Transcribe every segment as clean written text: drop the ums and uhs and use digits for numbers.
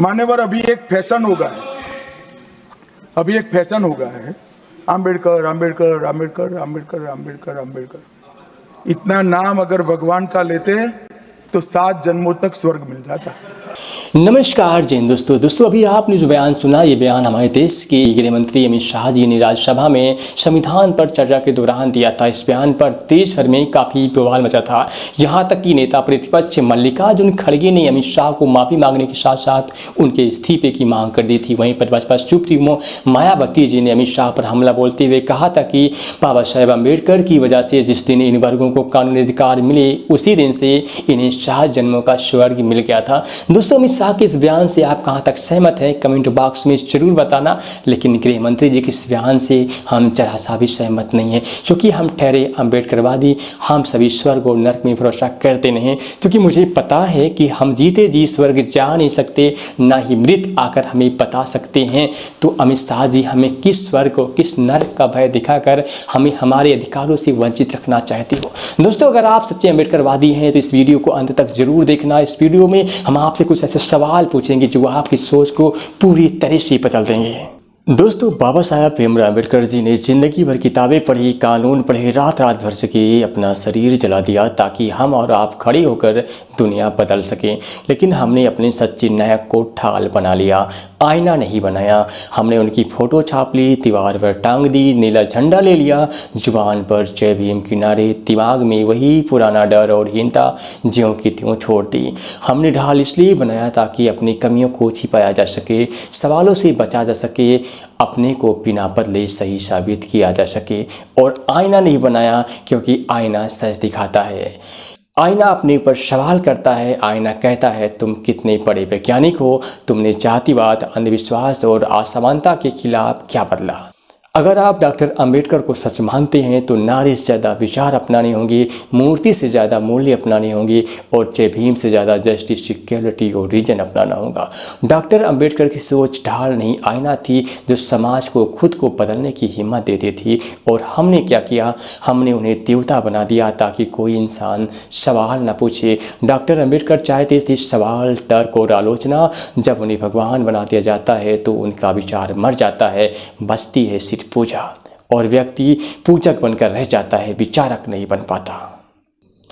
मान्यवर, अभी एक फैशन हो गया है, आम्बेडकर आम्बेडकर आम्बेडकर आम्बेडकर आम्बेडकर आम्बेडकर। इतना नाम अगर भगवान का लेते तो 7 जन्मों तक स्वर्ग मिल जाता। नमस्कार जैन दोस्तों अभी आपने जो बयान सुना, ये बयान हमारे देश के गृह मंत्री अमित शाह जी ने राज्यसभा में संविधान पर चर्चा के दौरान दिया था। इस बयान पर देश भर में काफ़ी बवाल मचा था। यहाँ तक कि नेता प्रतिपक्ष मल्लिकार्जुन खड़गे ने अमित शाह को माफ़ी मांगने के साथ साथ उनके इस्तीफे की मांग कर दी थी। वहीं पर भाजपा सुप्रीमो मायावती जी ने अमित शाह पर हमला बोलते हुए कहा था कि बाबा साहेब अम्बेडकर की वजह से जिस दिन इन वर्गों को कानूनी अधिकार मिले, उसी दिन से इन्हें 7 जन्मों का स्वर्ग मिल गया था। दोस्तों, अमित शाह के इस बयान से आप कहां तक सहमत हैं, कमेंट बॉक्स में जरूर बताना। लेकिन गृह मंत्री जी के इस बयान से हम जरा सा भी सहमत नहीं है, क्योंकि हम ठहरे अम्बेडकरवादी। हम सभी स्वर्ग और नर्क में भरोसा करते नहीं, क्योंकि मुझे पता है कि हम जीते जी स्वर्ग जा नहीं सकते, ना ही मृत आकर हमें बता सकते हैं। तो अमित शाह जी हमें किस स्वर्ग और किस नर्क का भय दिखाकर हमें हमारे अधिकारों से वंचित रखना चाहते हो। दोस्तों, अगर आप सच्चे अम्बेडकरवादी हैं तो इस वीडियो को अंत तक जरूर देखना। इस वीडियो में हम आपसे कुछ ऐसे सवाल पूछेंगे जो आपकी सोच को पूरी तरह से बदल देंगे। दोस्तों, बाबा साहब भीमराव अम्बेडकर जी ने जिंदगी भर किताबें पढ़ी, कानून पढ़े, रात रात भर सके अपना शरीर जला दिया ताकि हम और आप खड़े होकर दुनिया बदल सकें। लेकिन हमने अपने सच्चे नायक को ठाल बना लिया, आईना नहीं बनाया। हमने उनकी फ़ोटो छाप ली, दीवार पर टांग दी, नीला झंडा ले लिया, जुबान पर जय भीम के नारे, दिमाग में वही पुराना डर और हीनता ज्यों की त्यों छोड़ दी। हमने ढाल इसलिए बनाया ताकि अपनी कमियों को छिपाया जा सके, सवालों से बचा जा सके, अपने को बिना बदले सही साबित किया जा सके। और आईना नहीं बनाया क्योंकि आईना सच दिखाता है, आईना अपने ऊपर सवाल करता है। आईना कहता है तुम कितने बड़े वैज्ञानिक हो, तुमने जातिवाद, अंधविश्वास और असमानता के खिलाफ क्या बदला। अगर आप डॉक्टर अंबेडकर को सच मानते हैं तो नारे से ज़्यादा विचार अपनाने होंगे, मूर्ति से ज़्यादा मूल्य अपनाने होंगे और जय भीम से ज़्यादा जस्टिस, इक्वलिटी और रीजन अपनाना होगा। डॉक्टर अंबेडकर की सोच ढाल नहीं, आईना थी जो समाज को खुद को बदलने की हिम्मत देती थी। और हमने क्या किया, हमने उन्हें देवता बना दिया ताकि कोई इंसान सवाल न पूछे। डॉक्टर अंबेडकर चाहते थे सवाल, तर्क और आलोचना। जब उन्हें भगवान बना दिया जाता है तो उनका विचार मर जाता है, बचती है सिर्फ पूजा, और व्यक्ति पूजक बनकर रह जाता है, विचारक नहीं बन पाता।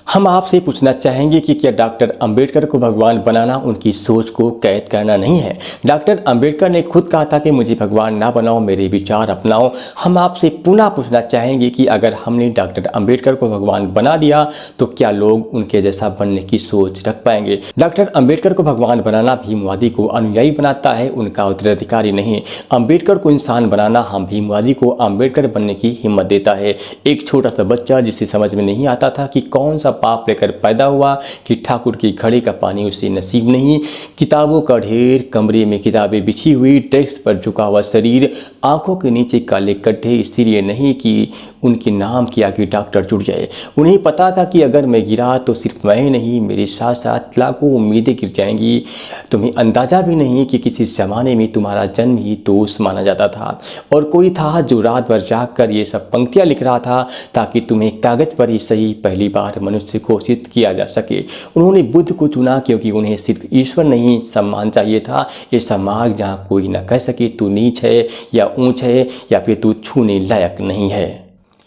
हम आपसे पूछना चाहेंगे कि क्या डॉक्टर अंबेडकर को भगवान बनाना उनकी सोच को कैद करना नहीं है। डॉक्टर अंबेडकर ने खुद कहा था कि मुझे भगवान ना बनाओ, मेरे विचार अपनाओ। हम आपसे पुनः पूछना चाहेंगे कि अगर हमने डॉक्टर अंबेडकर को भगवान बना दिया तो क्या लोग उनके जैसा बनने की सोच रख पाएंगे। डॉक्टर अंबेडकर को भगवान बनाना भीमवादी को अनुयायी बनाता है, उनका उत्तराधिकारी नहीं। अंबेडकर को इंसान बनाना हम भीमवादी को अंबेडकर बनने की हिम्मत देता है। एक छोटा सा बच्चा जिसे समझ में नहीं आता था कि कौन सा पाप लेकर पैदा हुआ, कि ठाकुर की घड़े का पानी उसे नसीब नहीं, किताबों का ढेर, कमरे में किताबें बिछी हुई, डेस्क पर झुका हुआ शरीर, आंखों के नीचे काले गड्ढे, इसलिए नहीं कि उनके नाम की आगे डॉक्टर जुड़ जाए। उन्हें पता था कि अगर मैं गिरा तो सिर्फ मैं नहीं, मेरे साथ साथ लाखों उम्मीदें गिर जाएंगी। तुम्हें अंदाजा भी नहीं कि किसी ज़माने में तुम्हारा जन्म ही दोष माना जाता था, और कोई था जो रात भर जाग कर ये सब पंक्तियाँ लिख रहा था ताकि तुम्हें कागज़ पर ही सही पहली बार मनुष्य घोषित किया जा सके। उन्होंने बुद्ध को चुना क्योंकि उन्हें सिर्फ ईश्वर नहीं सम्मान चाहिए था। ये समाज जहाँ कोई न कह सके तू नीच है या ऊंच है या फिर तू छूने लायक नहीं है।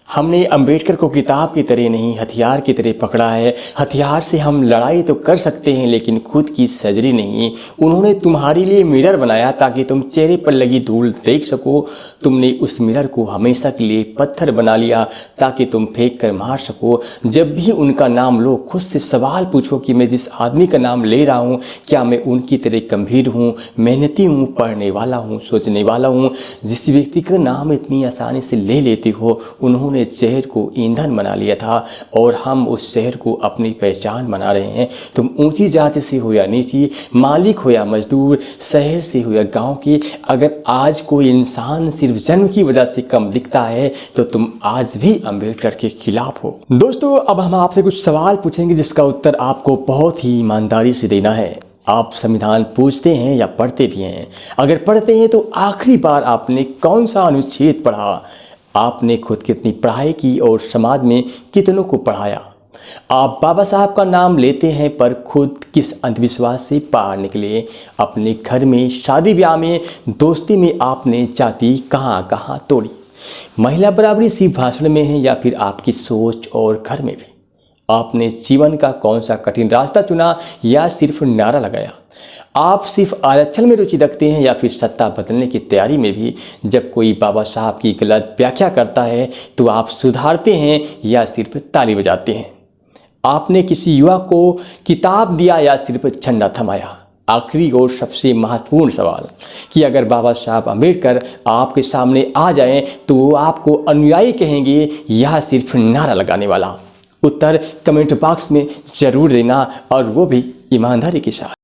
हमने अंबेडकर को किताब की तरह नहीं, हथियार की तरह पकड़ा है। हथियार से हम लड़ाई तो कर सकते हैं लेकिन खुद की सर्जरी नहीं। उन्होंने तुम्हारे लिए मिरर बनाया ताकि तुम चेहरे पर लगी धूल देख सको। तुमने उस मिरर को हमेशा के लिए पत्थर बना लिया ताकि तुम फेंक कर मार सको। जब भी उनका नाम लो, खुद से सवाल पूछो कि मैं जिस आदमी का नाम ले रहा हूँ, क्या मैं उनकी तरह गंभीर हूँ, मेहनती हूँ, पढ़ने वाला हूँ, सोचने वाला हूँ। जिस व्यक्ति का नाम इतनी आसानी से ले लेते हो, उन्होंने शहर को ईंधन बना लिया था और हम उस शहर को अपनी पहचान बना रहे हैं। तुम ऊंची जाति से हो या नीची, मालिक हो या मजदूर, शहर से हो या गांव के, अगर आज कोई इंसान सिर्फ जन्म की वजह से कम दिखता है तो तुम आज भी अंबेडकर के खिलाफ हो। दोस्तों, अब हम आपसे कुछ सवाल पूछेंगे जिसका उत्तर आपको बहुत ही ईमानदारी से देना है। आप संविधान पूछते हैं या पढ़ते भी हैं? अगर पढ़ते हैं तो आखिरी बार आपने कौन सा अनुच्छेद पढ़ा? आपने खुद कितनी पढ़ाई की और समाज में कितनों को पढ़ाया? आप बाबा साहब का नाम लेते हैं पर खुद किस अंधविश्वास से पार निकले। अपने घर में, शादी ब्याह में, दोस्ती में आपने जाति कहाँ कहाँ तोड़ी। महिला बराबरी सिर्फ भाषण में है या फिर आपकी सोच और घर में भी। आपने जीवन का कौन सा कठिन रास्ता चुना या सिर्फ नारा लगाया। आप सिर्फ आरक्षण में रुचि रखते हैं या फिर सत्ता बदलने की तैयारी में भी। जब कोई बाबा साहब की गलत व्याख्या करता है तो आप सुधारते हैं या सिर्फ ताली बजाते हैं। आपने किसी युवा को किताब दिया या सिर्फ झंडा थमाया। आखिरी और सबसे महत्वपूर्ण सवाल कि अगर बाबा साहब अम्बेडकर आपके सामने आ जाएं तो वो आपको अनुयायी कहेंगे या सिर्फ नारा लगाने वाला। उत्तर कमेंट बॉक्स में ज़रूर देना और वो भी ईमानदारी के साथ।